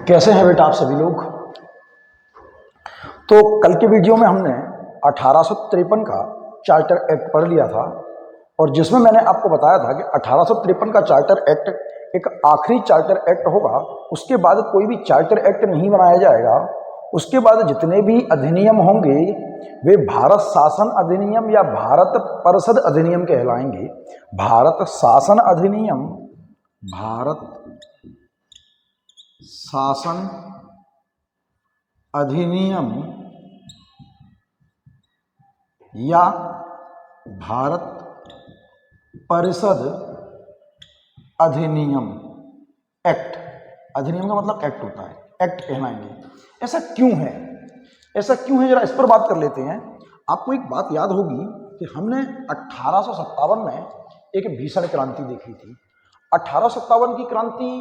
कैसे हैं बेटा आप सभी लोग। तो कल के वीडियो में हमने 1853 का चार्टर एक्ट पढ़ लिया था और जिसमें मैंने आपको बताया था कि 1853 का चार्टर एक्ट एक आखिरी चार्टर एक्ट होगा। उसके बाद कोई भी चार्टर एक्ट नहीं बनाया जाएगा। उसके बाद जितने भी अधिनियम होंगे वे भारत शासन अधिनियम या भारत परिषद अधिनियम कहलाएंगे। भारत शासन अधिनियम, भारत शासन अधिनियम या भारत परिषद अधिनियम एक्ट। अधिनियम का मतलब एक्ट होता है, एक्ट कहलाएंगे। ऐसा क्यों है, ऐसा क्यों है जरा इस पर बात कर लेते हैं। आपको एक बात याद होगी कि हमने 1857 में एक भीषण क्रांति देखी थी। 1857 की क्रांति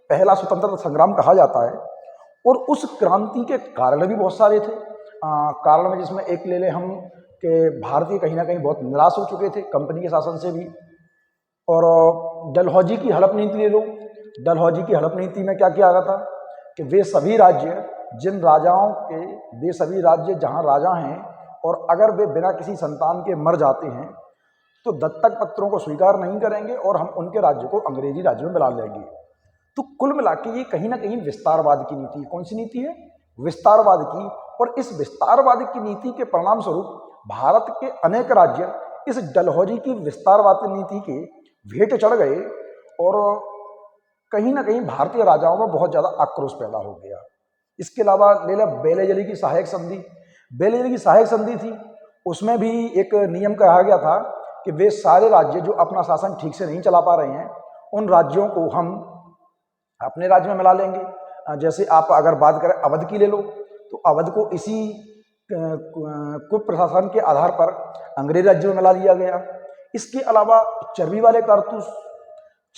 पहला स्वतंत्रता संग्राम कहा जाता है और उस क्रांति के कारण भी बहुत सारे थे। कारण में जिसमें एक ले ले हम कि भारतीय कहीं ना कहीं बहुत निराश हो चुके थे कंपनी के शासन से भी। और डलहौजी की हड़प नीति ले लो। डलहौजी की हड़प नीति में क्या किया गया था कि वे सभी राज्य जिन राजाओं के, वे सभी राज्य जहां राजा हैं और अगर वे बिना किसी संतान के मर जाते हैं तो दत्तक पत्रों को स्वीकार नहीं करेंगे और हम उनके राज्य को अंग्रेजी राज्य में मिला लेंगे। तो कुल मिला के ये कहीं ना कहीं विस्तारवाद की नीति, कौन सी नीति है, विस्तारवाद की। और इस विस्तारवाद की नीति के परिणाम स्वरूप भारत के अनेक राज्य इस डलहौजी की विस्तारवाद नीति के भेंट चढ़ गए और कहीं ना कहीं भारतीय राजाओं में बहुत ज्यादा आक्रोश पैदा हो गया। इसके अलावा ले ला बेलेजली की सहायक संधि। बेलेजली की सहायक संधि थी, उसमें भी एक नियम कहा गया था कि वे सारे राज्य जो अपना शासन ठीक से नहीं चला पा रहे हैं उन राज्यों को हम अपने राज्य में मिला लेंगे। जैसे आप अगर बात करें अवध की ले लो तो अवध को इसी कुछ प्रशासन के आधार पर अंग्रेज राज्य में मिला लिया गया। इसके अलावा चर्बी वाले कारतूस,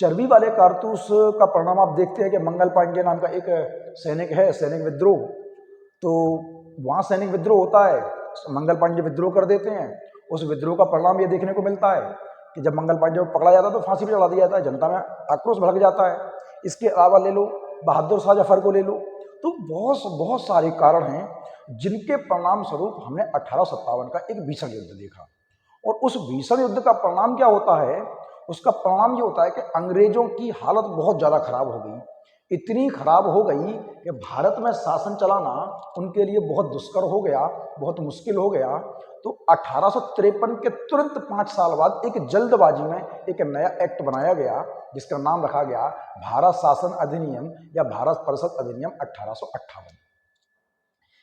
चर्बी वाले कारतूस का परिणाम आप देखते हैं कि मंगल पांडे नाम का एक सैनिक है, सैनिक विद्रोह। तो वहाँ सैनिक विद्रोह होता है, मंगल पांडे विद्रोह कर देते हैं। उस विद्रोह का परिणाम ये देखने को मिलता है कि जब मंगल पांडे को पकड़ा जाता है तो फांसी पर चढ़ा दिया जाता है, जनता में आक्रोश भड़क जाता है। इसके अलावा ले लो बहादुर शाह जफर को ले लो। तो बहुत सारे कारण हैं जिनके परिणाम स्वरूप हमने 1857 का एक भीषण युद्ध देखा। और उस भीषण युद्ध का परिणाम क्या होता है, उसका परिणाम ये होता है कि अंग्रेजों की हालत बहुत ज़्यादा खराब हो गई। इतनी खराब हो गई कि भारत में शासन चलाना उनके लिए बहुत दुष्कर हो गया, बहुत मुश्किल हो गया। तो 1853 के तुरंत 5 साल बाद एक जल्दबाजी में एक नया एक्ट बनाया गया जिसका नाम रखा गया भारत शासन अधिनियम या भारत परिषद अधिनियम 1858।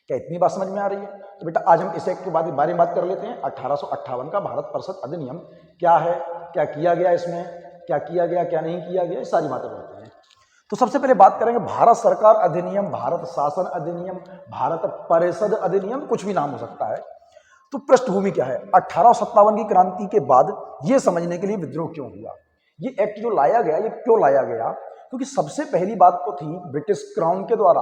क्या इतनी बात समझ में आ रही है? तो बेटा आज हम इस एक्ट के बारे में बात कर लेते हैं। 1858 का भारत परिषद अधिनियम क्या है, क्या किया गया इसमें, क्या किया गया क्या नहीं किया गया, सारी बातें करते हैं। तो सबसे पहले बात करेंगे भारत सरकार अधिनियम, भारत शासन अधिनियम, भारत परिषद अधिनियम, कुछ भी नाम हो सकता है। तो पृष्ठभूमि क्या है, 1857 की क्रांति के बाद ये समझने के लिए विद्रोह क्यों हुआ, ये एक्ट जो लाया गया ये क्यों लाया गया। क्योंकि सबसे पहली बात तो थी ब्रिटिश क्राउन के द्वारा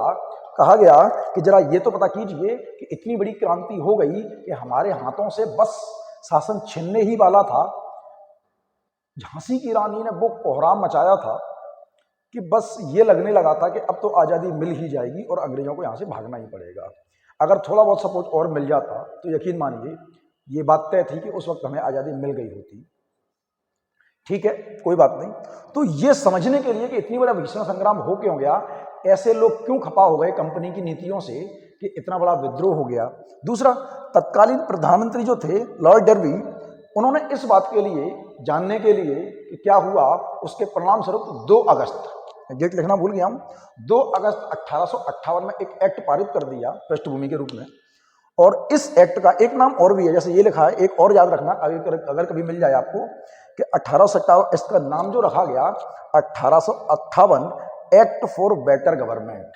कहा गया कि जरा ये तो पता कीजिए कि इतनी बड़ी क्रांति हो गई कि हमारे हाथों से बस शासन छिनने ही वाला था। झांसी की रानी ने वो कोहराम मचाया था कि बस ये लगने लगा था कि अब तो आज़ादी मिल ही जाएगी और अंग्रेजों को यहाँ से भागना ही पड़ेगा। अगर थोड़ा बहुत सपोर्ट और मिल जाता तो यकीन मानिए ये बात तय थी कि उस वक्त हमें आज़ादी मिल गई होती। ठीक है, कोई बात नहीं। तो ये समझने के लिए कि इतनी बड़ा भीषण संग्राम हो क्यों गया, ऐसे लोग क्यों खपा हो गए कंपनी की नीतियों से कि इतना बड़ा विद्रोह हो गया। दूसरा, तत्कालीन प्रधानमंत्री जो थे लॉर्ड डर्बी, उन्होंने इस बात के लिए जानने के लिए कि क्या हुआ, उसके परिणाम स्वरूप 2 अगस्त, डेट लिखना भूल गया हूं, 2 अगस्त 1858 में एक एक्ट पारित कर दिया पृष्ठभूमि के रूप में। और इस एक्ट का एक नाम और भी है, जैसे ये लिखा है, एक और याद रखना अगर कभी मिल जाए आपको कि 1857, इसका नाम जो रखा गया 1858 एक्ट फॉर बेटर गवर्नमेंट।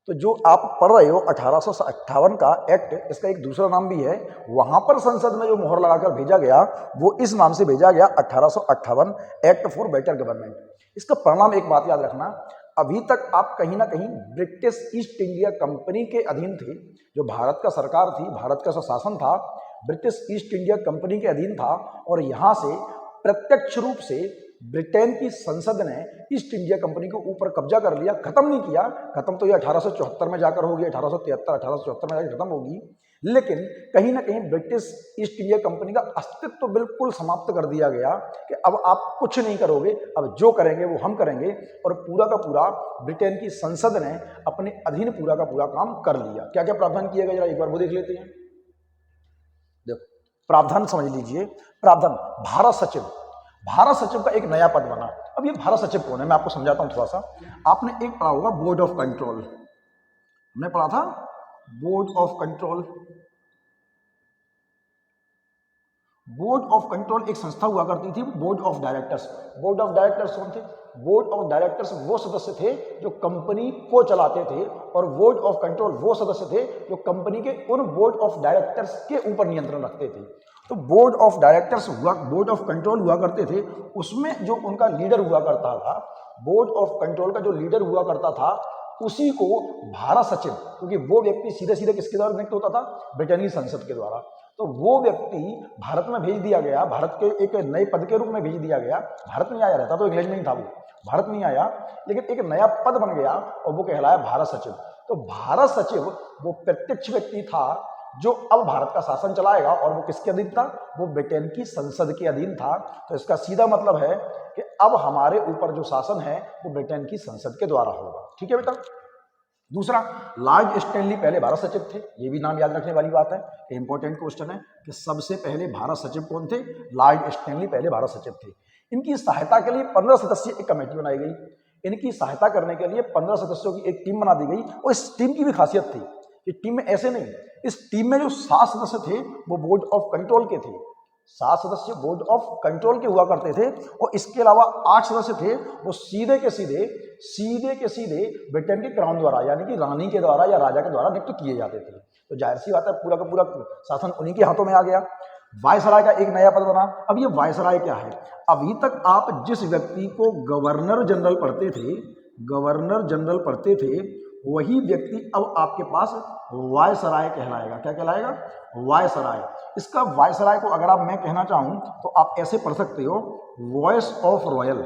तो जो आप पढ़ रहे हो 1858 का एक्ट, इसका एक दूसरा नाम भी है। वहां पर संसद में जो मोहर लगाकर भेजा गया वो इस नाम से भेजा गया 1858 एक्ट फॉर बेटर गवर्नमेंट। इसका परिणाम एक बात याद रखना, अभी तक आप कहीं ना कहीं ब्रिटिश ईस्ट इंडिया कंपनी के अधीन थे। जो भारत का सरकार थी, भारत का शासन था, ब्रिटिश ईस्ट इंडिया कंपनी के अधीन था। और यहाँ से प्रत्यक्ष रूप से ब्रिटेन की संसद ने ईस्ट इंडिया कंपनी के ऊपर कब्जा कर लिया, खत्म नहीं किया, खत्म तो ये 1874 में जाकर होगी, 1873 1874 में जाकर खत्म होगी, लेकिन कहीं ना कहीं ब्रिटिश ईस्ट इंडिया कंपनी का अस्तित्व तो बिल्कुल समाप्त कर दिया गया कि अब आप कुछ नहीं करोगे, अब जो करेंगे वो हम करेंगे। और पूरा का पूरा ब्रिटेन की संसद ने अपने अधीन पूरा का पूरा काम कर लिया। क्या क्या प्रावधान किए गए, जरा एक बार वो देख लेते हैं। देखो प्रावधान समझ लीजिए। प्रावधान, भारत सचिव, भारत सचिव का एक नया पद बना। अब ये भारत सचिव कौन है, मैं आपको समझाता हूं थोड़ा सा। आपने एक पढ़ा होगा बोर्ड ऑफ कंट्रोल, हमने पढ़ा था board of control. Board of control एक संस्था हुआ करती थी, board of directors. Board of directors कौन थे? बोर्ड ऑफ डायरेक्टर्स वो सदस्य थे जो कंपनी को चलाते थे, और बोर्ड ऑफ कंट्रोल वो सदस्य थे जो कंपनी के उन बोर्ड ऑफ डायरेक्टर्स के ऊपर नियंत्रण रखते थे। तो बोर्ड ऑफ डायरेक्टर्स हुआ, बोर्ड ऑफ कंट्रोल हुआ करते थे, उसमें जो उनका लीडर हुआ करता था, बोर्ड ऑफ कंट्रोल का जो लीडर हुआ करता था, उसी को भारत सचिव, क्योंकि वो व्यक्ति सीधे सीधे किसके द्वारा नियुक्त होता था? ब्रिटेन की संसद के द्वारा। तो वो व्यक्ति भारत में भेज दिया गया, भारत के एक नए पद के रूप में भेज दिया गया। भारत में आया, रहता तो इंग्लैंड में ही था, वो भारत नहीं आया, लेकिन एक नया पद बन गया और वो कहलाया भारत सचिव। तो भारत सचिव वो प्रत्यक्ष व्यक्ति था जो अब भारत का शासन चलाएगा, और वो किसके अधीन था? वो ब्रिटेन की संसद के अधीन था। तो इसका सीधा मतलब है कि अब हमारे ऊपर जो शासन है वो ब्रिटेन की संसद के द्वारा होगा। ठीक है बेटा। दूसरा, लॉर्ड स्टैनली पहले भारत सचिव थे। ये भी नाम याद रखने वाली बात है, इंपॉर्टेंट क्वेश्चन है कि सबसे पहले भारत सचिव कौन थे? लॉर्ड स्टैनली पहले भारत सचिव थे। इनकी सहायता के लिए 15 सदस्यीय एक कमेटी बनाई गई। इनकी सहायता करने के लिए 15 सदस्यों की एक टीम बना दी गई, और इस टीम की भी खासियत थी कि टीम में ऐसे नहीं, इस टीम में जो 7 सदस्य थे वो बोर्ड ऑफ कंट्रोल के थे। 7 सदस्य बोर्ड ऑफ कंट्रोल के हुआ करते थे, और इसके अलावा 8 सदस्य थे वो सीधे के सीधे ब्रिटेन के क्राउन द्वारा, यानी कि रानी के द्वारा या राजा के द्वारा नियुक्त किए जाते थे। तो जाहिर सी बात है पूरा का पूरा शासन उन्हीं के हाथों में आ गया। वायसराय का एक नया पद बना। अब ये वायसराय क्या है? अभी तक आप जिस व्यक्ति को गवर्नर जनरल पढ़ते थे, गवर्नर जनरल पढ़ते थे, वही व्यक्ति अब आपके पास वायसराय कहलाएगा। क्या कहलाएगा? वायसराय। इसका वायसराय को अगर आप मैं कहना चाहूं तो आप ऐसे पढ़ सकते हो, voice of royal,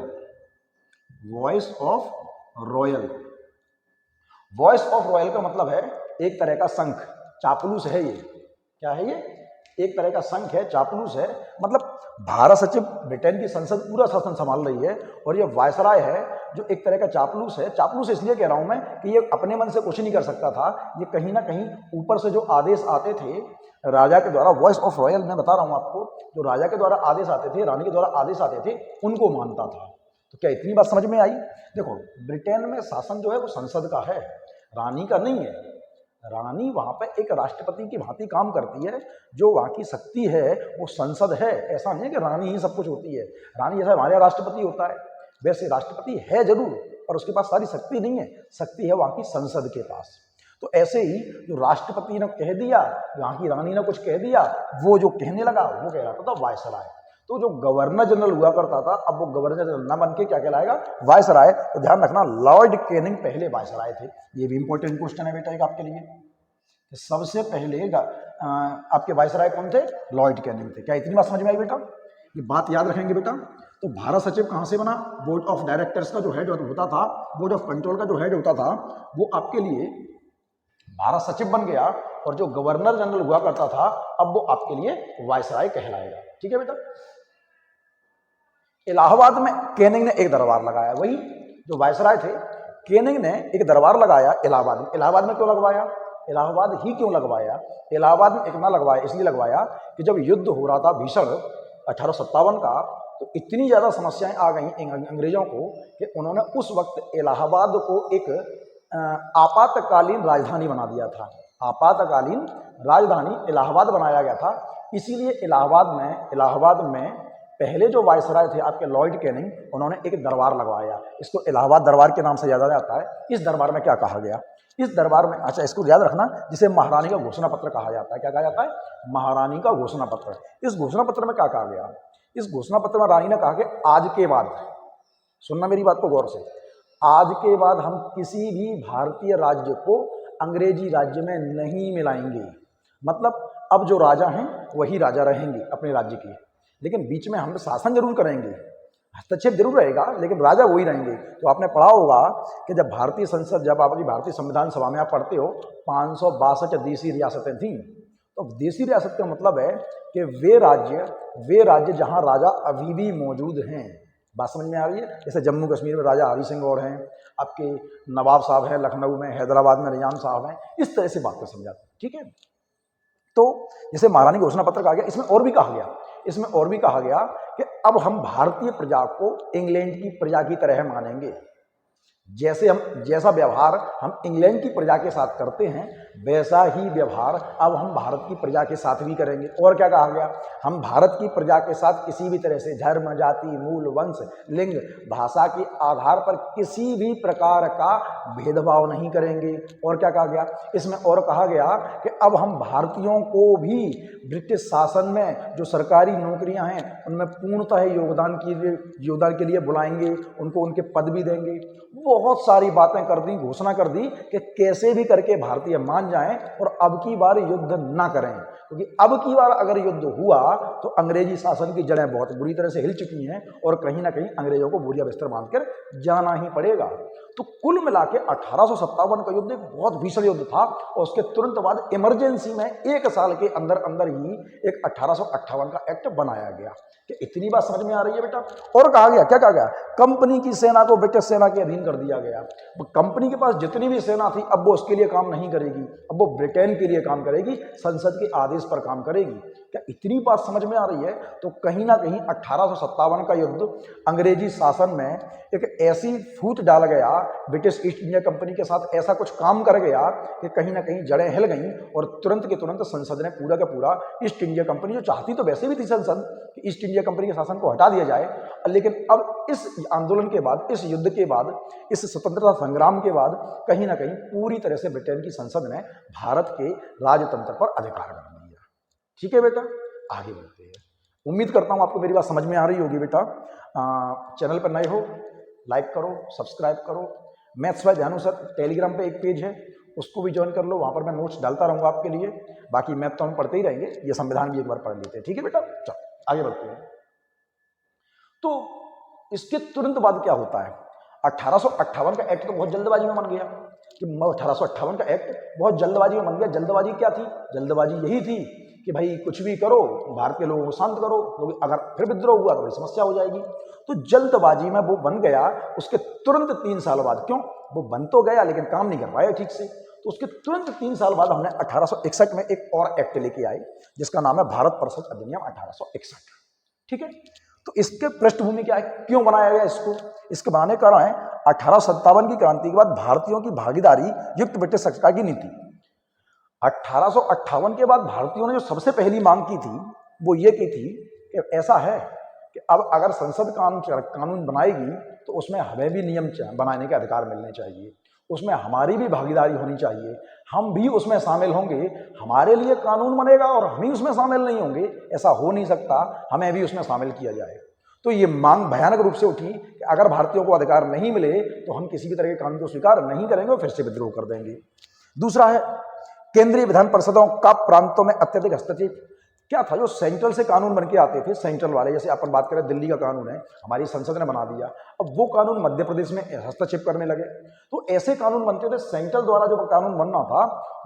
voice of royal. Voice of royal का मतलब है एक तरह का शंख, चापलूस है ये। क्या है ये? एक तरह का शंख है, चापलूस है। मतलब भारत सचिव ब्रिटेन की संसद पूरा शासन संभाल रही है, और ये वायसराय है जो एक तरह का चापलूस है। चापलूस इसलिए कह रहा हूं मैं कि ये अपने मन से कुछ नहीं कर सकता था, ये कहीं ना कहीं ऊपर से जो आदेश आते थे राजा के द्वारा, वॉइस ऑफ रॉयल मैं बता रहा हूं आपको, जो राजा के द्वारा आदेश आते थे, रानी के द्वारा आदेश आते थे, उनको मानता था। तो क्या इतनी बात समझ में आई? देखो ब्रिटेन में शासन जो है वो संसद का है, रानी का नहीं है। रानी वहां पे एक राष्ट्रपति की भांति काम करती है, जो वहां की शक्ति है वो संसद है। ऐसा नहीं है कि रानी ही सब कुछ होती है। रानी जैसा हमारे यहाँ राष्ट्रपति होता है वैसे राष्ट्रपति है जरूर, पर उसके पास सारी शक्ति नहीं है, शक्ति है वहां की संसद के पास। तो ऐसे ही जो राष्ट्रपति ने कह दिया, वहां की रानी ने कुछ कह दिया, वो जो कहने लगा वो कहलाता था वायसराय। तो जो गवर्नर जनरल हुआ करता था, अब वो गवर्नर जनरल ना बन के क्या कहलाएगा? वायसराय। तो ध्यान रखना, लॉर्ड कैनिंग पहले वायसराय थे। ये भी इंपॉर्टेंट क्वेश्चन है बेटा एक आपके लिए। सबसे पहले आपके वायसराय कौन थे? लॉर्ड कैनिंग थे। क्या इतनी बात समझ में आई बेटा? ये बात याद रखेंगे बेटा। तो भारत सचिव कहां से बना? बोर्ड ऑफ डायरेक्टर्स का जो हेड होता था, बोर्ड ऑफ कंट्रोल का जो हेड होता था, वो आपके लिए भारत सचिव बन गया, और जो गवर्नर जनरल हुआ करता था अब वो आपके लिए वायसराय कहलाएगा। ठीक है बेटा। इलाहाबाद में कैनिंग ने एक दरबार लगाया, वही जो वायसराय थे कैनिंग ने एक दरबार लगाया इलाहाबाद में। इलाहाबाद में क्यों लगवाया? इलाहाबाद ही क्यों लगवाया? इलाहाबाद में इतना लगवाया, इसलिए लगवाया कि जब युद्ध हो रहा था भीषण 1857 का, तो इतनी ज़्यादा समस्याएं आ गई अंग्रेजों को कि उन्होंने उस वक्त इलाहाबाद को एक आपातकालीन राजधानी बना दिया था। आपातकालीन राजधानी इलाहाबाद बनाया गया था। इसीलिए इलाहाबाद में पहले जो वायसराय थे आपके लॉर्ड कैनिंग, उन्होंने एक दरबार लगवाया। इसको इलाहाबाद दरबार के नाम से याद जाता है। इस दरबार में क्या कहा गया? इस दरबार में, अच्छा इसको याद रखना, जिसे महारानी का घोषणा पत्र कहा जाता है। क्या कहा जाता है? महारानी का घोषणा पत्र। इस घोषणा पत्र में क्या कहा गया? इस घोषणा पत्र में रानी ने कहा कि आज के बाद, सुनना मेरी बात को गौर से, आज के बाद हम किसी भी भारतीय राज्य को अंग्रेजी राज्य में नहीं मिलाएंगे। मतलब अब जो राजा हैं वही राजा रहेंगे अपने राज्य के, लेकिन बीच में हम शासन जरूर करेंगे, हस्तक्षेप जरूर रहेगा लेकिन राजा वही रहेंगे। तो आपने पढ़ा होगा कि जब भारतीय संसद, जब आपकी भारतीय संविधान सभा में आप पढ़ते हो 562 देशी रियासतें थीं। तो देशी रियासत का मतलब है कि वे राज्य जहां राजा अभी भी मौजूद हैं। बात समझ में आ रही है? जैसे जम्मू कश्मीर में राजा हरि सिंह और हैं, आपके नवाब साहब हैं लखनऊ में, हैदराबाद में निजाम साहब हैं। इस तरह से बात को समझाते हैं, ठीक है। तो जैसे महारानी घोषणा पत्र कहा गया, इसमें और भी कहा गया कि अब हम भारतीय प्रजा को इंग्लैंड की प्रजा की तरह मानेंगे। जैसा व्यवहार हम इंग्लैंड की प्रजा के साथ करते हैं वैसा ही व्यवहार अब हम भारत की प्रजा के साथ भी करेंगे। और क्या कहा गया, हम भारत की प्रजा के साथ किसी भी तरह से धर्म, जाति, मूल, वंश, लिंग, भाषा के आधार पर किसी भी प्रकार का भेदभाव नहीं करेंगे। और क्या कहा गया, इसमें और कहा गया कि अब हम भारतीयों को भी ब्रिटिश शासन में जो सरकारी नौकरियां हैं उनमें पूर्णतः योगदान के लिए बुलाएंगे, उनको उनके पद भी देंगे। बहुत सारी बातें कर दी, घोषणा कर दी कि कैसे भी करके भारतीय मान जाएं और अब की बार युद्ध ना करें, क्योंकि अब की बार अगर युद्ध हुआ तो अंग्रेजी शासन की जड़ें बहुत बुरी तरह से हिल चुकी हैं और कहीं ना कहीं अंग्रेजों को बोरिया बिस्तर बांधकर जाना ही पड़ेगा। तो कुल मिला के 1857 का युद्ध एक बहुत भीषण युद्ध था और उसके तुरंत बाद इमरजेंसी में 1 साल के अंदर अंदर ही एक 1858 का एक्ट बनाया गया। कि इतनी बात समझ में आ रही है बेटा? और कहा गया, क्या कहा गया, कंपनी की सेना को ब्रिटिश सेना के अधीन कर दिया गया। कंपनी के पास जितनी भी सेना थी अब वो उसके लिए काम नहीं करेगी, अब वो ब्रिटेन के लिए काम करेगी, संसद के आदेश पर काम करेगी। क्या इतनी बात समझ में आ रही है? तो कहीं ना कहीं 1857 का युद्ध अंग्रेजी शासन में एक ऐसी फूट डाल गया, ब्रिटिश ईस्ट इंडिया कंपनी के साथ ऐसा कुछ काम कर गया कि कहीं ना कहीं जड़ें हिल गईं और तुरंत के तुरंत संसद ने पूरा का पूरा ईस्ट इंडिया कंपनी, जो चाहती तो वैसे भी थी संसद कि ईस्ट इंडिया कंपनी के शासन को हटा दिया जाए, लेकिन अब इस आंदोलन के बाद, इस युद्ध के बाद, इस स्वतंत्रता संग्राम के बाद कहीं ना कहीं पूरी तरह से ब्रिटेन की संसद ने भारत के राजतंत्र पर अधिकार कर दिया। ठीक है बेटा, आगे बढ़ते हैं। उम्मीद करता हूं आपको मेरी बात समझ में आ रही होगी बेटा। चैनल पर नए हो लाइक करो, सब्सक्राइब करो। मैथ्स बाय ध्यानु सर टेलीग्राम पे एक पेज है, उसको भी ज्वाइन कर लो, वहां पर मैं नोट्स डालता रहूंगा आपके लिए। बाकी मैथ तो हम पढ़ते ही रहेंगे, ये संविधान भी एक बार पढ़ लेते हैं। ठीक है बेटा, चलो आगे बढ़ते हैं। तो इसके तुरंत बाद क्या होता है, 1858 का एक्ट तो बहुत जल्दबाजी में बन गया कि 1858 का एक्ट बहुत जल्दबाजी में बन गया। जल्दबाजी क्या थी? जल्दबाजी यही थी कि भाई कुछ भी करो, भारत के लोगों को शांत करो, क्योंकि अगर फिर विद्रोह हुआ तो बड़ी समस्या हो जाएगी। तो जल्दबाजी में वो बन गया। उसके तुरंत 3 साल बाद, क्यों, वो बन तो गया लेकिन काम नहीं कर पाया ठीक से, तो उसके तुरंत 3 साल बाद हमने 1861 में एक और एक्ट लेके आए जिसका नाम है भारत परिषद अधिनियम 1861। ठीक है, तो इसके पृष्ठभूमि क्या है, क्यों बनाया गया इसको? इसके बनाने का कारण है 1857 की क्रांति के बाद भारतीयों की भागीदारी युक्त ब्रिटिश सरकार की नीति। 1858 के बाद भारतीयों ने जो सबसे पहली मांग की थी वो ये की थी कि ऐसा है कि अब अगर संसद कानून बनाएगी तो उसमें हमें भी नियम बनाने के अधिकार मिलने चाहिए, उसमें हमारी भी भागीदारी होनी चाहिए, हम भी उसमें शामिल होंगे, हमारे लिए कानून बनेगा और हम ही उसमें शामिल नहीं होंगे, ऐसा हो नहीं सकता, हमें भी उसमें शामिल किया जाए। तो ये मांग भयानक रूप से उठी कि अगर भारतीयों को अधिकार नहीं मिले तो हम किसी भी तरह के कानून को स्वीकार नहीं करेंगे और फिर से विद्रोह कर देंगे। दूसरा है केंद्रीय विधान परिषदों का प्रांतों में अत्यधिक हस्तक्षेप। क्या था, जो सेंट्रल से कानून बन के आते थे, सेंट्रल वाले, जैसे अपन बात करें दिल्ली का कानून है, हमारी संसद ने बना दिया, अब वो कानून मध्य प्रदेश में हस्तक्षेप करने लगे। तो ऐसे कानून बनते थे, सेंट्रल द्वारा जो कानून बनना था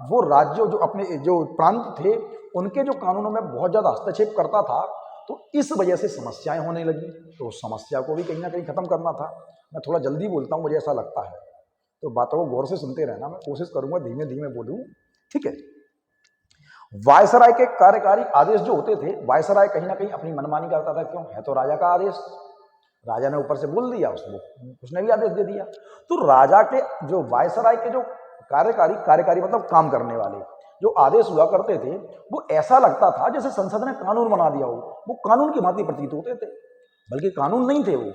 वो राज्य जो अपने जो प्रांत थे उनके जो कानूनों में बहुत ज़्यादा हस्तक्षेप करता था, तो इस वजह से समस्याएं होने लगी। तो उस समस्या को भी कहीं ना कहीं खत्म करना था। मैं थोड़ा जल्दी बोलता हूँ, मुझे ऐसा लगता है, तो बातों को गौर से सुनते रहना, मैं कोशिश करूंगा धीमे धीमे बोलूं। ठीक है, वायसराय के कार्यकारी आदेश जो होते थे, वायसराय कहीं ना कहीं अपनी मनमानी करता था, क्यों, है तो राजा का आदेश, राजा ने ऊपर से बोल दिया, उसने भी आदेश दे दिया। तो राजा के जो वायसराय के जो कार्यकारी मतलब काम करने वाले जो आदेश हुआ करते थे, वो ऐसा लगता था जैसे संसद ने कानून बना दिया हो, वो कानून की भांति प्रतीत होते थे, बल्कि कानून नहीं थे वो।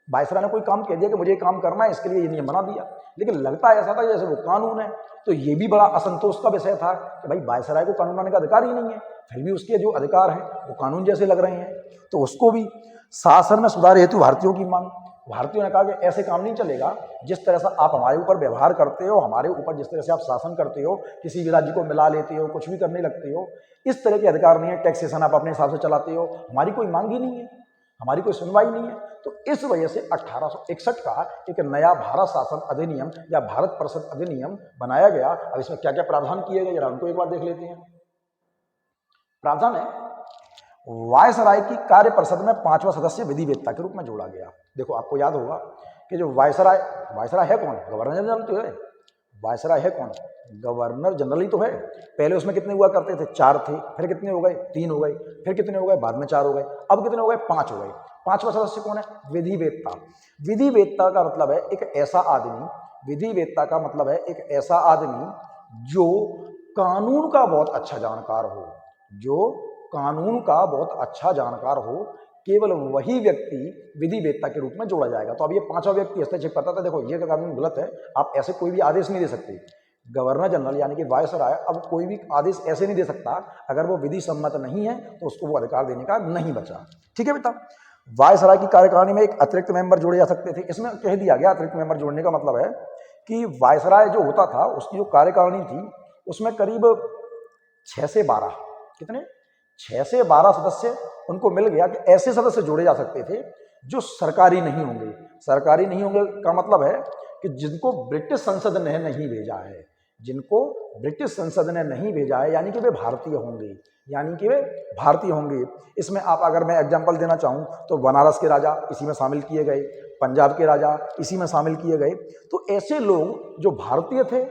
वायसराय ने कोई काम कह दिया कि मुझे काम करना है, इसके लिए ये नियम बना दिया, लेकिन लगता ऐसा था जैसे वो कानून है। तो ये भी बड़ा असंतोष का विषय था कि भाई वायसराय को कानून बनाने का अधिकार ही नहीं है, फिर भी उसके जो अधिकार हैं वो कानून जैसे लग रहे हैं। तो उसको भी शासन में सुधार हेतु भारतीयों की मांग। भारतीयों ने कहा कि ऐसे काम नहीं चलेगा, जिस तरह से आप हमारे ऊपर व्यवहार करते हो, हमारे ऊपर जिस तरह से आप शासन करते हो, किसी भी राज्य को मिला लेते हो, कुछ भी करने लगते हो, इस तरह के अधिकार नहीं है, टैक्सेशन आप अपने हिसाब से चलाते हो, हमारी कोई मांग ही नहीं है, हमारी कोई सुनवाई नहीं है। तो इस वजह से 1861 का एक नया भारत शासन अधिनियम या भारत परिषद अधिनियम बनाया गया। अब इसमें क्या क्या प्रावधान किए गए जरा उनको एक बार देख लेते हैं। प्रावधान है, वायसराय की कार्य परिषद में 5वां सदस्य विधिवेत्ता के रूप में जोड़ा गया। देखो आपको याद होगा कि जो वायसराय है कौन? गवर्नर जनरल तो है। वायसराय है कौन? गवर्नर जनरल ही तो है। पहले उसमें कितने हुआ करते थे? 4 थे, फिर कितने हो गए? 3 हो गए, फिर कितने हो गए? बाद में 4 हो गए, अब कितने हो गए? 5 हो गए। 5वां सदस्य कौन है? विधिवेत्ता। विधिवेत्ता का मतलब है एक ऐसा आदमी, विधिवेत्ता का मतलब है एक ऐसा आदमी जो कानून का बहुत अच्छा जानकार हो, जो कानून का बहुत अच्छा जानकार हो, केवल वही व्यक्ति विधिवेत्ता के रूप में जोड़ा जाएगा। तो अब ये 5वां व्यक्ति हस्तक्षेप करता था। देखो ये कानून गलत है, आप ऐसे कोई भी आदेश नहीं दे सकते। गवर्नर जनरल यानी कि वायसराय अब कोई भी आदेश ऐसे नहीं दे सकता, अगर वो विधि सम्मत नहीं है तो उसको वो अधिकार देने का नहीं बचा। ठीक है बेटा। वायसराय की कार्यकारिणी में एक अतिरिक्त मेंबर जोड़े जा सकते थे। इसमें कह दिया गया अतिरिक्त मेंबर जोड़ने का मतलब है कि वायसराय जो होता था उसकी जो कार्यकारिणी थी उसमें करीब 6 से 12, कितने? 6 से 12 सदस्य उनको मिल गया कि ऐसे सदस्य जोड़े जा सकते थे जो सरकारी नहीं होंगे। सरकारी नहीं होंगे का मतलब है कि जिनको ब्रिटिश संसद ने नहीं भेजा है, जिनको ब्रिटिश संसद ने नहीं भेजा है, यानी कि वे भारतीय होंगे, यानी कि वे भारतीय होंगे। इसमें आप अगर मैं एग्जांपल देना चाहूँ तो बनारस के राजा इसी में शामिल किए गए, पंजाब के राजा इसी में शामिल किए गए। तो ऐसे लोग जो भारतीय थे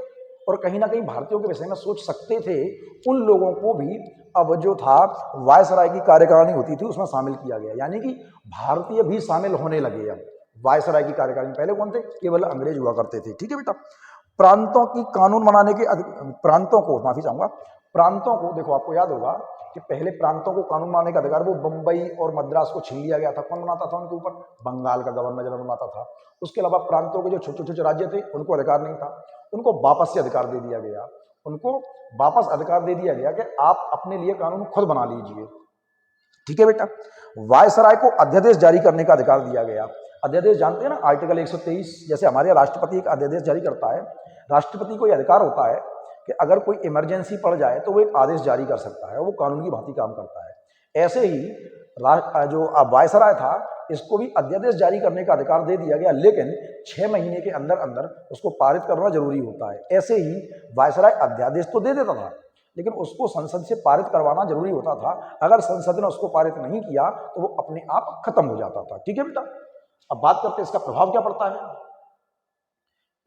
और कहीं ना कहीं भारतीयों के विषय में सोच सकते थे, उन लोगों को भी अब जो था वायसराय की कार्यकारिणी होती थी उसमें शामिल किया गया, यानी कि भारतीय भी शामिल होने लगे। अब वायसराय की कार्यकारिणी पहले कौन थे? केवल अंग्रेज हुआ करते थे। ठीक है बेटा। प्रांतों की कानून बनाने के प्रांतों को, माफी चाहूंगा, प्रांतों को, देखो आपको याद होगा कि पहले प्रांतों को कानून बनाने का अधिकार वो बंबई और मद्रास को छीन लिया गया था। कौन बनाता था उनके ऊपर? बंगाल का गवर्नर जनरल बनाता था। उसके अलावा प्रांतों के जो छोटे छोटे राज्य थे उनको अधिकार नहीं था, उनको वापस से अधिकार दे दिया गया। उनको वापस अधिकार दे दिया गया कि आप अपने लिए कानून खुद बना लीजिए। ठीक है बेटा। वायसराय को अध्यादेश जारी करने का अधिकार दिया गया। अध्यादेश जानते हैं ना, आर्टिकल 123, जैसे हमारे राष्ट्रपति एक अध्यादेश जारी करता है, राष्ट्रपति को यह अधिकार होता है कि अगर कोई इमरजेंसी पड़ जाए तो वो एक आदेश जारी कर सकता है, वो कानून की भांति काम करता है। ऐसे ही जो वायसराय था इसको भी अध्यादेश जारी करने का अधिकार दे दिया गया, लेकिन 6 महीने के अंदर अंदर उसको पारित करना जरूरी होता है। ऐसे ही वायसराय अध्यादेश तो दे देता था लेकिन उसको संसद से पारित करवाना जरूरी होता था। अगर संसद ने उसको पारित नहीं किया तो वो अपने आप खत्म हो जाता था। ठीक है बेटा। अब बात करते हैं इसका प्रभाव क्या पड़ता है।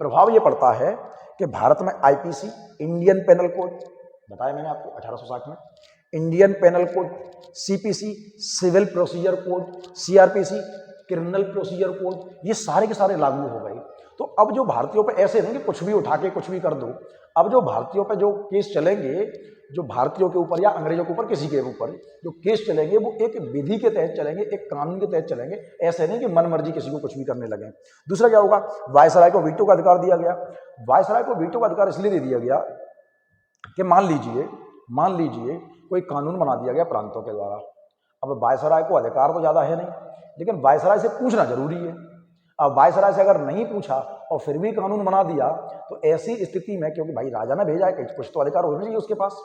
प्रभाव ये पड़ता है कि भारत में आईपीसी, इंडियन पेनल कोड, बताया मैंने आपको 1860 में, Indian penal code, CPC, civil procedure code, CrPC, criminal procedure code, ये सारे के सारे लागू हो गए। तो अब जो भारतीयों पे ऐसे नहीं कि कुछ भी उठा के कुछ भी कर दो, अब जो भारतीयों पे जो केस चलेंगे, जो भारतीयों के ऊपर या अंग्रेजों के ऊपर, किसी के ऊपर जो केस चलेंगे वो एक विधि के तहत चलेंगे, एक कानून के तहत चलेंगे। ऐसे नहीं कि मन मर्जी किसी को कुछ भी करने लगे। दूसरा क्या होगा, वायसराय को वीटो का अधिकार दिया गया। वायसराय को वीटो का अधिकार इसलिए दे दिया गया कि मान लीजिए कोई कानून बना दिया गया प्रांतों के द्वारा। अब वायसराय को अधिकार तो ज़्यादा है नहीं, लेकिन वायसराय से पूछना जरूरी है। अब वायसराय से अगर नहीं पूछा और फिर भी कानून बना दिया तो ऐसी स्थिति में, क्योंकि भाई राजा ने भेजा है, कुछ तो अधिकार होना चाहिए उसके पास,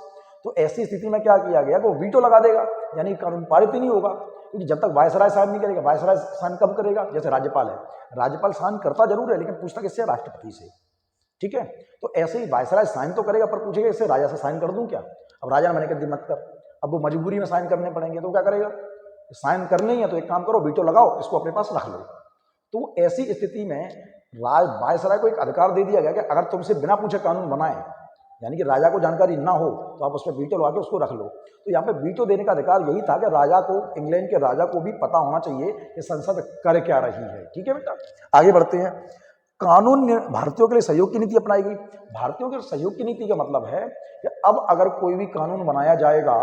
तो ऐसी स्थिति में क्या किया गया कि वो वीटो लगा देगा, यानी कानून पारित ही नहीं होगा। क्योंकि जब तक वायसराय साइन नहीं करेगा, वायसराय साइन कब करेगा? जैसे राज्यपाल है, राज्यपाल साइन करता जरूर है लेकिन पूछता किससे? राष्ट्रपति से। ठीक है। तो ऐसे ही वायसराय साइन तो करेगा पर पूछेगा इससे राजा से साइन कर दूं क्या? अब राजा ने मैंने कह दी मत कर, अब वो मजबूरी में साइन करने पड़ेंगे तो क्या करेगा? साइन करने ही है तो एक काम करो, वीटो लगाओ, इसको अपने पास रख लो। तो ऐसी स्थिति में वायसराय को एक अधिकार दे दिया गया कि अगर तुमसे बिना पूछे कानून बनाए, यानी कि राजा को जानकारी ना हो, तो आप उस पर वीटो लगा के उसको रख लो। तो यहाँ पे वीटो देने का अधिकार यही था कि राजा को, इंग्लैंड के राजा को भी पता होना चाहिए कि संसद कर क्या रही है। ठीक है बेटा। आगे बढ़ते हैं। कानून भारतीयों के लिए सहयोग की नीति अपनाई गई। भारतीयों के सहयोग की नीति का मतलब है कि अब अगर कोई भी कानून बनाया जाएगा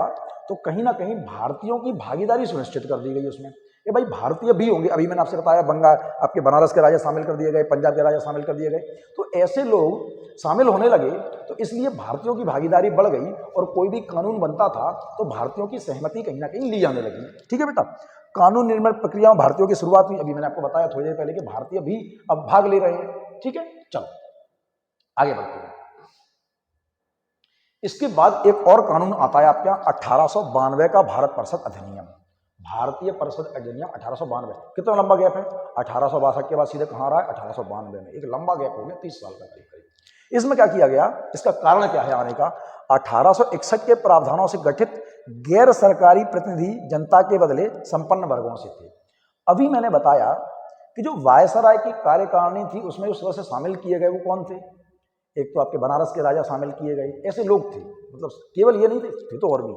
तो कहीं ना कहीं भारतीयों की भागीदारी सुनिश्चित कर दी गई उसमें। ये भाई भारतीय भी होंगे, अभी मैंने आपसे बताया बंगाल, आपके बनारस के राजा शामिल कर दिए गए, पंजाब के राजा शामिल कर दिए गए, तो ऐसे लोग शामिल होने लगे तो इसलिए भारतीयों की भागीदारी बढ़ गई और कोई भी कानून बनता था तो भारतीयों की सहमति कहीं ना कहीं ली जाने लगी। ठीक है बेटा। कानून निर्माण प्रक्रिया में भारतीयों की शुरुआत हुई, अभी मैंने आपको बताया थोड़ी देर पहले कि भारतीय भी अब भाग ले रहे हैं। ठीक है, चलो आगे बढ़ते हैं। इसके बाद एक और कानून आता है आपके यहाँ 1892 का भारत परिषद अधिनियम। भारतीय परिषद अधिनियम 1892, कितना लंबा गैप है? 1862 के बाद सीधे कहाँ रहा है? 1892 में। एक लंबा गैप हो गया, 30 साल का करीब करीब। इसमें क्या किया गया, इसका कारण क्या है आने का? 1861 के प्रावधानों से गठित गैर सरकारी प्रतिनिधि जनता के बदले संपन्न वर्गों से थे। अभी मैंने बताया कि जो वायसराय की कार्यकारिणी थी उसमें जो सदस्य शामिल किए गए वो कौन थे? एक तो आपके बनारस के राजा शामिल किए गए, ऐसे लोग थे, मतलब केवल ये नहीं थे तो और भी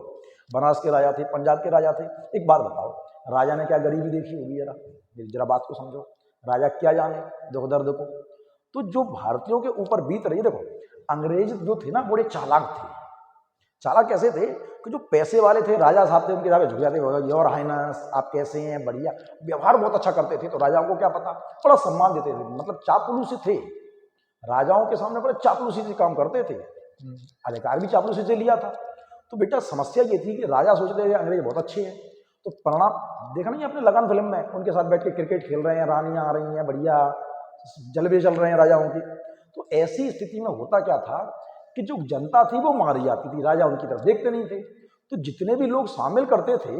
बनारस के राजा थे, पंजाब के राजा थे। एक बात बताओ, राजा ने क्या गरीबी देखी होगी? जरा बात को समझो, राजा क्या जाने दुख दर्द को। तो जो भारतीयों के ऊपर बीत रही है, देखो अंग्रेज जो थे ना बड़े चालाक थे। चालाक कैसे थे कि जो पैसे वाले थे, राजा साहब थे, उनके सामने झुक जाते, योर हाइनेस आप कैसे हैं, बढ़िया, व्यवहार बहुत अच्छा करते थे। तो राजाओं को क्या पता, बड़ा सम्मान देते थे, मतलब चापलूसी थे, राजाओं के सामने बड़े चापलूसी से काम करते थे, अधिकार भी चापलूसी से लिया था। तो बेटा समस्या ये थी कि राजा सोचते थे अंग्रेज बहुत अच्छे हैं, तो परिणाम देखा नहीं आपने लगान फिल्म में, उनके साथ बैठ के क्रिकेट खेल रहे हैं, रानियां आ रही हैं, बढ़िया जलवे चल रहे हैं राजाओं की। तो ऐसी स्थिति में होता क्या था कि जो जनता थी वो मारी जाती थी, राजा उनकी तरफ देखते नहीं थे। तो जितने भी लोग शामिल करते थे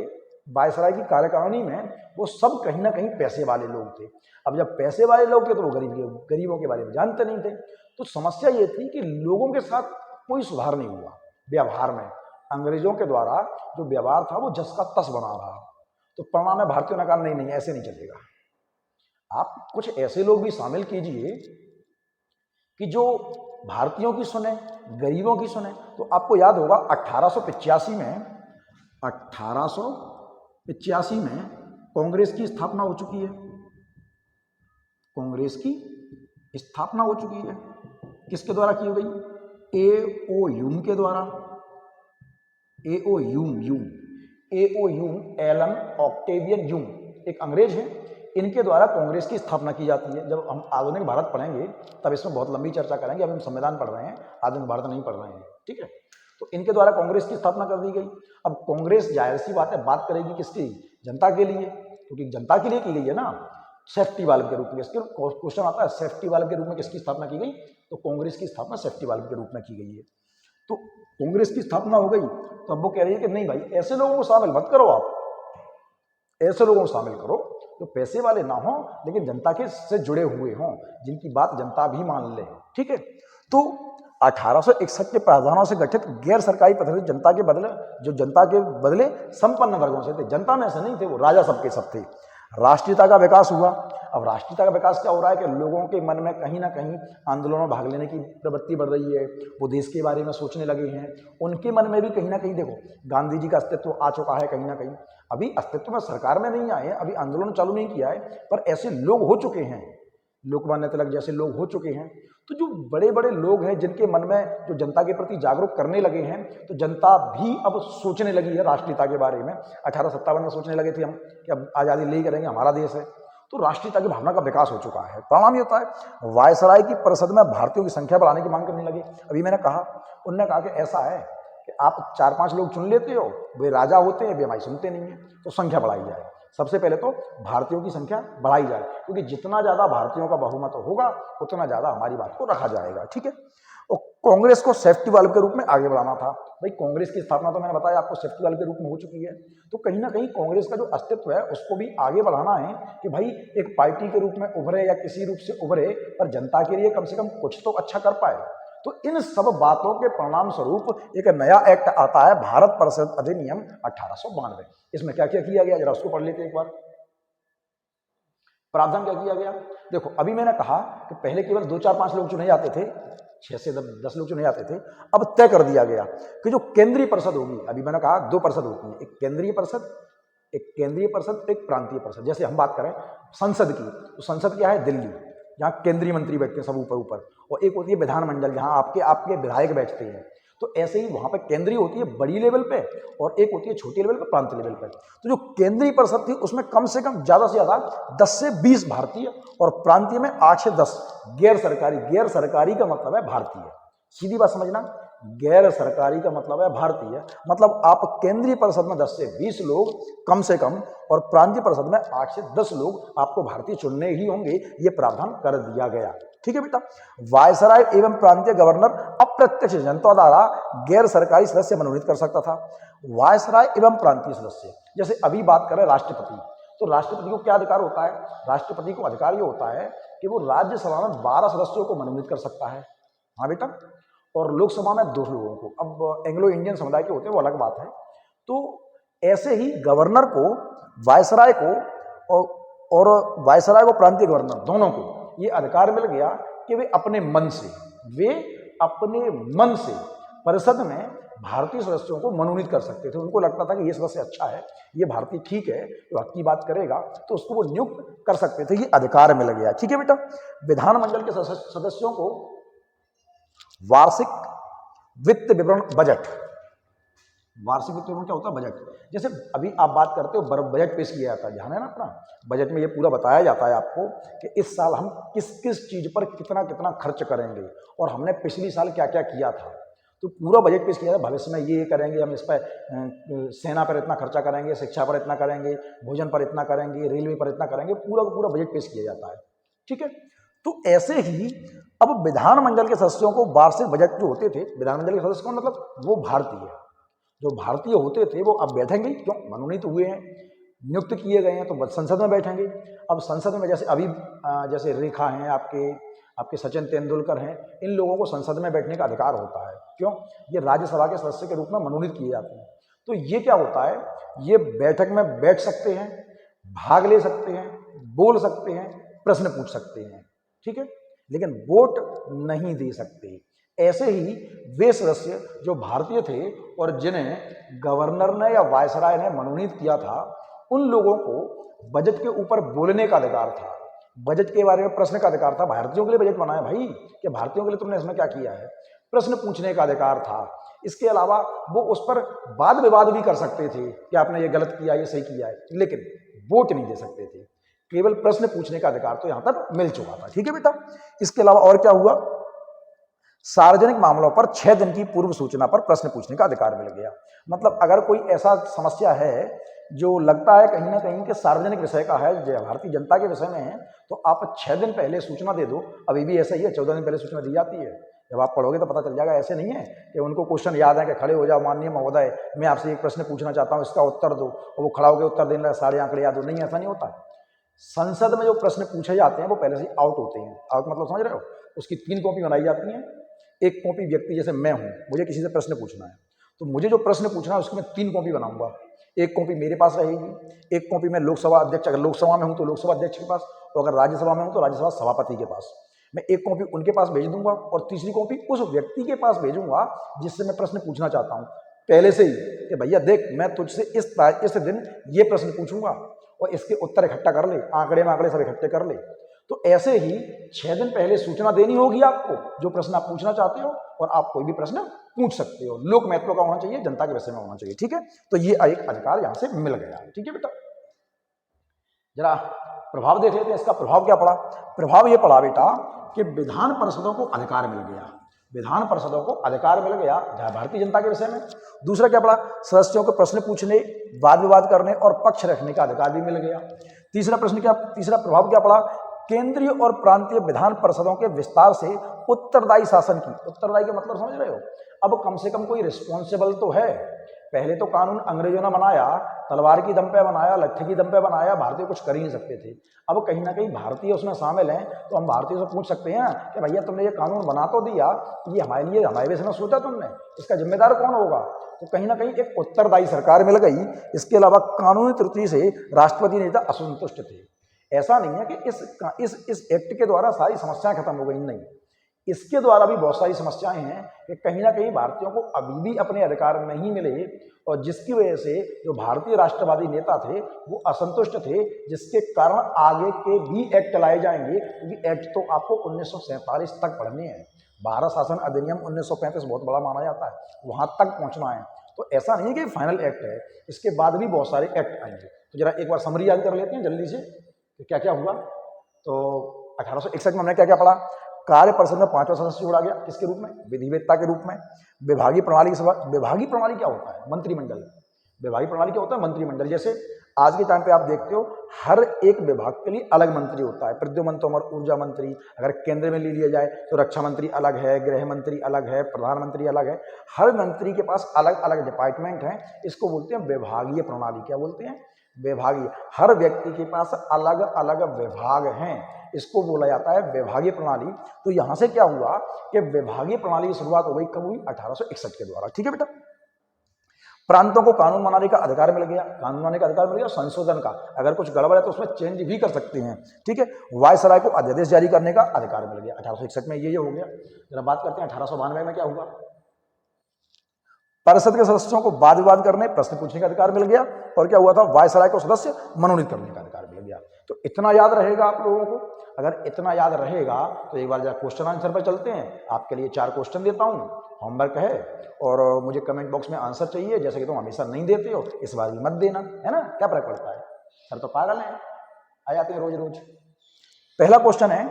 वायसराय की कार्यकारिणी में, वो सब कहीं ना कहीं पैसे वाले लोग थे। अब जब पैसे वाले लोग थे तो वो गरीबों के बारे में जानते नहीं थे। तो समस्या ये थी कि लोगों के साथ कोई सुधार नहीं हुआ व्यवहार में। अंग्रेजों के द्वारा जो व्यवहार था वो जस का तस बना रहा। तो परिणाम में भारतीयों ने कहा नहीं नहीं ऐसे नहीं चलेगा, आप कुछ ऐसे लोग भी शामिल कीजिए कि जो भारतीयों की सुने, गरीबों की सुने। तो आपको याद होगा 1885 में कांग्रेस की स्थापना हो चुकी है। कांग्रेस की स्थापना हो चुकी है, किसके द्वारा की गई? एओ ह्यूम के द्वारा। एओ ह्यूम एलन ऑक्टेवियन ह्यूम एक अंग्रेज हैं, इनके द्वारा कांग्रेस की स्थापना की जाती है। जब हम आधुनिक भारत पढ़ेंगे तब इसमें बहुत लंबी चर्चा करेंगे, अभी हम संविधान पढ़ रहे हैं, आधुनिक भारत नहीं पढ़ रहे हैं, ठीक है। तो इनके द्वारा कांग्रेस की स्थापना कर दी गई। अब कांग्रेस जाहिर सी बात है बात करेगी किसकी? जनता के लिए, क्योंकि जनता के लिए की गई है ना, सेफ्टी वाल्व के रूप में। इसके क्वेश्चन आता है सेफ्टी वाल्व के रूप में किसकी स्थापना की गई? तो कांग्रेस की स्थापना सेफ्टी वाल्व के रूप में की गई है। तो कांग्रेस की स्थापना हो गई, तो अब वो कह रही है कि नहीं भाई ऐसे लोगों को शामिल मत करो, आप ऐसे लोगों को शामिल करो जो पैसे वाले ना हो लेकिन जनता के से जुड़े हुए हों, जिनकी बात जनता भी मान ले, ठीक है। तो 1861 के प्रावधानों से गठित गैर सरकारी प्रतिनिधि जनता के बदले संपन्न वर्गों से थे। जनता में से नहीं थे वो, राजा सबके सब थे। राष्ट्रीयता का विकास हुआ। अब राष्ट्रीयता का विकास क्या हो रहा है कि लोगों के मन में कहीं ना कहीं आंदोलनों में भाग लेने की प्रवृत्ति बढ़ रही है, वो देश के बारे में सोचने लगे हैं। उनके मन में भी कहीं ना कहीं देखो गांधी जी का अस्तित्व आ चुका है कहीं ना कहीं, अभी अस्तित्व में सरकार में नहीं आए हैं, अभी आंदोलन चालू नहीं किया है, पर ऐसे लोग हो चुके हैं, लोकमान्य तिलक जैसे लोग हो चुके हैं। तो जो बड़े बड़े लोग हैं जिनके मन में जो जनता के प्रति जागरूक करने लगे हैं, तो जनता भी अब सोचने लगी है राष्ट्रीयता के बारे में। 1857 में सोचने लगे थे हम कि अब आज़ादी ले करेंगे, हमारा देश है। तो राष्ट्रीयता की भावना का विकास हो चुका है। परिणाम ये होता है वायसराय की परिषद में भारतीयों की संख्या बढ़ाने की मांग करने लगे। अभी मैंने कहा, उनने कहा कि ऐसा है कि आप 4-5 लोग चुन लेते हो, वे राजा होते हैं, वे हमारी सुनते नहीं है, तो संख्या बढ़ाई जाए। सबसे पहले तो भारतीयों की संख्या बढ़ाई जाए, क्योंकि जितना ज़्यादा भारतीयों का बहुमत होगा उतना ज़्यादा हमारी बात को रखा जाएगा, ठीक है। और कांग्रेस को सेफ्टी वाल्व के रूप में आगे बढ़ाना था। भाई कांग्रेस की स्थापना तो मैंने बताया आपको सेफ्टी वाल्व के रूप में हो चुकी है, तो कहीं ना कहीं कांग्रेस का जो अस्तित्व है उसको भी आगे बढ़ाना है कि भाई एक पार्टी के रूप में उभरे या किसी रूप से उभरे, पर जनता के लिए कम से कम कुछ तो अच्छा कर पाए। तो इन सब बातों के परिणाम स्वरूप एक नया एक्ट आता है, भारत परिषद अधिनियम 1892। इसमें क्या क्या किया गया जरा उसको पढ़ लेते एक बार। प्रावधान क्या किया गया? देखो अभी मैंने कहा कि पहले केवल 2-4-5 लोग चुने जाते थे, 6 से 10 लोग चुने जाते थे। अब तय कर दिया गया कि जो केंद्रीय परिषद होगी, अभी मैंने कहा 2 परिषद होती है, एक केंद्रीय परिषद, एक प्रांतीय परिषद। जैसे हम बात करें संसद की, तो संसद क्या है? दिल्ली, जहाँ केंद्रीय मंत्री बैठते हैं सब ऊपर, और एक होती है विधानमंडल जहाँ आपके विधायक बैठते हैं। तो ऐसे ही वहाँ पर केंद्रीय होती है बड़ी लेवल पे, और एक होती है छोटी लेवल पे, प्रांतीय लेवल पे। तो जो केंद्रीय परिषद थी उसमें कम से कम ज़्यादा से ज़्यादा 10 से 20 भारतीय, और प्रांतीय में 8 से 10 गैर सरकारी। गैर सरकारी का मतलब है भारतीय, सीधी बात समझना, गैर सरकारी का मतलब है भारतीय। मतलब आप केंद्रीय परिषद में 10 से 20 लोग कम से कम, और प्रांतीय परिषद में 8 से 10 लोग आपको भारतीय चुनने ही होंगे, ये प्रावधान कर दिया गया। ठीक है बेटा। वायसराय एवं प्रांतीय गवर्नर अप्रत्यक्ष जनता द्वारा गैर सरकारी सदस्य मनोनीत कर सकता था। वायसराय एवं प्रांतीय सदस्य, जैसे अभी बात करें राष्ट्रपति, तो राष्ट्रपति को क्या अधिकार होता है? राष्ट्रपति को अधिकार ये होता है कि वो राज्यसभा में 12 सदस्यों को मनोनीत कर सकता है, हाँ बेटा, और लोकसभा में 2 लोगों को। अब एंग्लो इंडियन समुदाय के होते हैं वो अलग बात है। तो ऐसे ही गवर्नर को, वायसराय को और वायसराय को प्रांतीय गवर्नर दोनों को ये अधिकार मिल गया कि वे अपने मन से परिषद में भारतीय सदस्यों को मनोनीत कर सकते थे। उनको लगता था कि ये सदस्य अच्छा है, ये भारतीय ठीक है, तो हक की बात करेगा, तो उसको वो नियुक्त कर सकते थे। ये अधिकार मिल गया, ठीक है बेटा। विधानमंडल के सदस्यों को वार्षिक वित्त विवरण, बजट, वार्षिक वित्त विवरण क्या होता है? बजट। जैसे अभी आप बात करते हो बजट पेश किया जाता है, ध्यान है ना अपना, बजट में ये पूरा बताया जाता है आपको कि इस साल हम किस किस चीज पर कितना कितना खर्च करेंगे और हमने पिछली साल क्या क्या किया था। तो पूरा बजट पेश किया जाता है, भविष्य में ये करेंगे, हम इस पर सेना पर इतना खर्चा करेंगे, शिक्षा पर इतना करेंगे, भोजन पर इतना करेंगे, रेलवे पर इतना करेंगे, पूरा का पूरा बजट पेश किया जाता है, ठीक है। तो ऐसे ही अब विधानमंडल के सदस्यों को वार्षिक बजट जो होते थे, विधानमंडल के सदस्य कौन, मतलब वो भारतीय, जो भारतीय होते थे वो अब बैठेंगे, क्यों? मनोनीत हुए हैं, नियुक्त किए गए हैं, तो संसद में बैठेंगे। अब संसद में जैसे अभी जैसे रेखा हैं, आपके सचिन तेंदुलकर हैं, इन लोगों को संसद में बैठने का अधिकार होता है, क्यों? ये राज्यसभा के सदस्य के रूप में मनोनीत किए जाते हैं। तो ये क्या होता है, ये बैठक में बैठ सकते हैं, भाग ले सकते हैं, बोल सकते हैं, प्रश्न पूछ सकते हैं, ठीक है, लेकिन वोट नहीं दे सकते। ऐसे ही वे सदस्य जो भारतीय थे और जिन्हें गवर्नर ने या वायसराय ने मनोनीत किया था, उन लोगों को बजट के ऊपर बोलने का अधिकार था, बजट के बारे में प्रश्न का अधिकार था। भारतीयों के लिए बजट बनाया भाई, कि भारतीयों के लिए तुमने इसमें क्या किया है, प्रश्न पूछने का अधिकार था। इसके अलावा वो उस पर वाद विवाद भी कर सकते थे कि आपने ये गलत किया, ये सही किया है, लेकिन वोट नहीं दे सकते थे। केवल प्रश्न पूछने का अधिकार तो यहां तक मिल चुका था, ठीक है बेटा। इसके अलावा और क्या हुआ, सार्वजनिक मामलों पर 6 दिन की पूर्व सूचना पर प्रश्न पूछने का अधिकार मिल गया। मतलब अगर कोई ऐसा समस्या है जो लगता है कहीं ना कहीं कि सार्वजनिक विषय का है, भारतीय जनता के विषय में है, तो आप 6 दिन पहले सूचना दे दो। अभी भी ऐसा ही है, 14 दिन पहले सूचना दी जाती है। जब आप पढ़ोगे तो पता चल जाएगा। ऐसे नहीं है कि उनको क्वेश्चन याद है कि खड़े हो जाओ, माननीय महोदय मैं आपसे एक प्रश्न पूछना चाहता हूँ, इसका उत्तर दो, और वो खड़ा होकर उत्तर देने लगा, सारे आंकड़े याद हो। नहीं, ऐसा नहीं होता। संसद में जो प्रश्न पूछे जाते हैं वो पहले से आउट होते हैं। आउट मतलब समझ रहे हो, उसकी 3 कॉपी बनाई जाती हैं। एक कॉपी व्यक्ति, जैसे मैं हूं, मुझे किसी से प्रश्न पूछना है, तो मुझे जो प्रश्न पूछना है उसकी मैं 3 कॉपी बनाऊंगा। एक कॉपी मेरे पास रहेगी, एक कॉपी मैं लोकसभा अध्यक्ष, अगर लोकसभा में हूं तो लोकसभा अध्यक्ष के पास, और अगर राज्यसभा में हूं तो राज्यसभा सभापति के पास। मैं एक कॉपी उनके पास भेज दूंगा और तीसरी कॉपी उस व्यक्ति के पास भेजूंगा जिससे मैं प्रश्न पूछना चाहता हूं, पहले से ही कि भैया देख, मैं तुझसे इस दिन ये प्रश्न पूछूंगा और इसके उत्तर इकट्ठा कर ले, आंकड़े में आंकड़े सब इकट्ठे कर ले। तो ऐसे ही 6 दिन पहले सूचना देनी होगी आपको, जो प्रश्न आप पूछना चाहते हो, और आप कोई भी प्रश्न पूछ सकते हो। लोक महत्व का होना चाहिए, जनता के विषय में होना चाहिए, ठीक है। तो ये एक अधिकार यहां से मिल गया, ठीक है बेटा। जरा प्रभाव देख लेते हैं। इसका प्रभाव क्या पड़ा? प्रभाव ये पड़ा बेटा कि विधान परिषदों को अधिकार मिल गया, विधान परिषदों को अधिकार मिल गया भारतीय जनता के विषय में। दूसरा क्या पड़ा? सदस्यों को प्रश्न पूछने, वाद विवाद करने और पक्ष रखने का अधिकार भी मिल गया। तीसरा प्रभाव क्या पड़ा? केंद्रीय और प्रांतीय विधान परिषदों के विस्तार से उत्तरदायी शासन की, उत्तरदायी का मतलब समझ रहे हो, अब कम से कम कोई रिस्पॉन्सिबल तो है। पहले तो कानून अंग्रेजों ने बनाया, तलवार की दम पे बनाया, लट्ठे की दम पे बनाया, भारतीय कुछ कर ही नहीं सकते थे। अब कहीं ना कहीं भारतीय उसमें शामिल हैं, तो हम भारतीयों से पूछ सकते हैं कि भैया तुमने ये कानून बना तो दिया, ये हमारे लिए, हमारे विषय में सोचा तुमने, इसका जिम्मेदार कौन होगा? तो कहीं ना कहीं एक उत्तरदायी सरकार मिल गई। इसके अलावा कानूनी त्रुटि से राष्ट्रपति नेता असंतुष्ट थे। ऐसा नहीं है कि इस एक्ट के द्वारा सारी समस्याएं खत्म हो गई, नहीं, इसके द्वारा भी बहुत सारी समस्याएं हैं कि कहीं ना कहीं भारतीयों को अभी भी अपने अधिकार नहीं मिले, और जिसकी वजह से जो भारतीय राष्ट्रवादी नेता थे वो असंतुष्ट थे, जिसके कारण आगे के भी एक्ट लाए जाएंगे। क्योंकि एक्ट तो आपको 1947 तक पढ़ने हैं। भारत शासन अधिनियम 1935 बहुत बड़ा माना जाता है, वहां तक पहुंचना है। तो ऐसा नहीं है कि फाइनल एक्ट है, इसके बाद भी बहुत सारे एक्ट आएंगे। तो जरा एक बार समरी याद कर लेते हैं जल्दी से कि क्या क्या हुआ। तो 1861 में हमने क्या क्या पढ़ा? कार्य परिषद में 5वां सदस्य जोड़ा गया, किसके रूप में? विधिवेत्ता के रूप में। विभागीय प्रणाली की सभा, विभागीय प्रणाली क्या होता है? मंत्रिमंडल। विभागीय प्रणाली क्या होता है? मंत्रिमंडल। जैसे आज के टाइम पे आप देखते हो हर एक विभाग के लिए अलग मंत्री होता है। प्रद्युमन तोमर ऊर्जा मंत्री, अगर केंद्र में ले लिया जाए तो रक्षा मंत्री अलग है, गृह मंत्री अलग है, प्रधानमंत्री अलग है। हर मंत्री के पास अलग अलग डिपार्टमेंट हैं। इसको बोलते हैं विभागीय प्रणाली। क्या बोलते हैं? विभागीय। हर व्यक्ति के पास अलग अलग विभाग हैं, इसको बोला जाता है विभागीय प्रणाली। तो यहां से क्या हुआ कि विभागीय प्रणाली की शुरुआत हो गई, कब हुई? 1861 के द्वारा। ठीक है बेटा। प्रांतों को कानून बनाने का अधिकार मिल गया, कानून बनाने का अधिकार मिल गया, संशोधन का, अगर कुछ गड़बड़ है तो उसमें चेंज भी कर सकते हैं। ठीक है। वायसराय को अध्यादेश जारी करने का अधिकार मिल गया 1861 में। ये हो गया। जरा बात करते हैं 1892 में क्या हुआ। परिषद के सदस्यों को वाद विवाद करने, प्रश्न पूछने का अधिकार मिल गया। और क्या हुआ था? वायसराय को सदस्य मनोनीत करने का अधिकार मिल गया। तो इतना याद रहेगा आप लोगों को। अगर इतना याद रहेगा तो एक बार जरा क्वेश्चन आंसर पर चलते हैं। आपके लिए 4 क्वेश्चन देता हूं, होमवर्क है, और मुझे कमेंट बॉक्स में आंसर चाहिए, जैसे कि तुम हमेशा नहीं देते हो, इस बार भी मत देना, है ना? क्या फर्क पड़ता है? सर तो पागल हैं, आ जाते हैं रोज रोज। पहला क्वेश्चन है,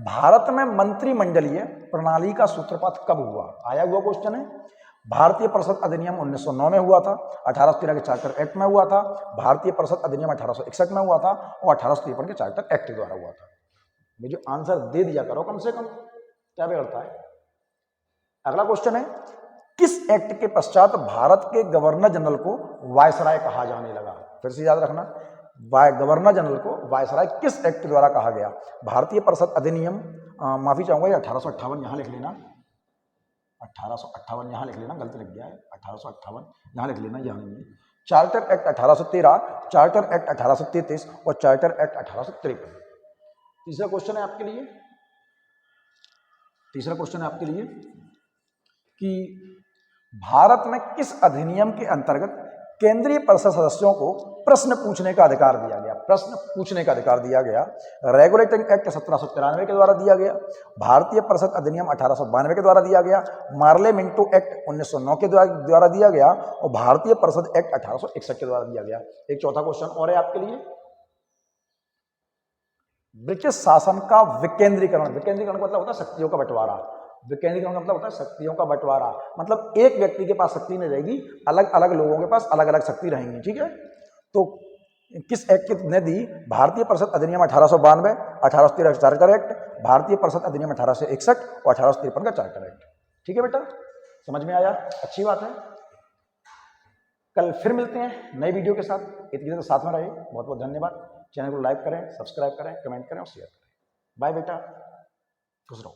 भारत में मंत्रिमंडलीय प्रणाली का सूत्रपात कब हुआ? आया हुआ क्वेश्चन है। भारतीय परिषद अधिनियम 1909 में हुआ था, 1813 के चार्टर एक्ट में हुआ था, भारतीय परिषद अधिनियम 1861 में हुआ था, और 1853 के चार्टर एक्ट द्वारा हुआ था। मुझे आंसर दे दिया करो कम से कम, क्या बिगड़ता है? अगला क्वेश्चन है, किस एक्ट के पश्चात भारत के गवर्नर जनरल को वायसराय कहा जाने लगा? फिर से याद रखना, गवर्नर जनरल को वायसराय किस एक्ट द्वारा कहा गया? भारतीय परिषद अधिनियम, माफी चाहूंगा, ये 1858 यहां लिख लेना, 1858 यहां लिख लेना, गलती लग गया है, 1858 यहां लिख लेना, यहां नहीं है। चार्टर एक्ट 1813, चार्टर एक्ट 1833 और चार्टर एक्ट 1853। तीसरा क्वेश्चन है आपके लिए, तीसरा क्वेश्चन है आपके लिए कि भारत में किस अधिनियम के अंतर्गत केंद्रीय परिषद सदस्यों को प्रश्न पूछने का अधिकार दिया गया? प्रश्न पूछने का अधिकार दिया गया। रेगुलेटिंग एक्ट 1793 के द्वारा दिया गया, भारतीय परिषद अधिनियम 1892 के द्वारा दिया गया, मार्ले मिंटो एक्ट 1909 के द्वारा दिया गया, और भारतीय परिषद एक्ट 1861 के द्वारा दिया गया। एक चौथा क्वेश्चन और है आपके लिए, ब्रिटिश शासन का विकेंद्रीकरण। विकेंद्रीकरण का मतलब होता है शक्तियों का बंटवारा। विकेंद्रीकरण का मतलब होता है शक्तियों का बंटवारा, मतलब एक व्यक्ति के पास शक्ति नहीं रहेगी, अलग अलग लोगों के पास अलग अलग शक्ति रहेंगी। ठीक है। तो किस एक्ट ने दी? भारतीय परिषद अधिनियम 1892, 1813 चार्टर एक्ट, भारतीय परिषद अधिनियम 1861 और 1853 का चार्टर एक्ट। ठीक है बेटा, समझ में आया? अच्छी बात है। कल फिर मिलते हैं नई वीडियो के साथ। इतनी देर साथ में रहे, बहुत बहुत धन्यवाद। चैनल को लाइक करें, सब्सक्राइब करें, कमेंट करें और शेयर करें। बाय बेटा, खुश रहो।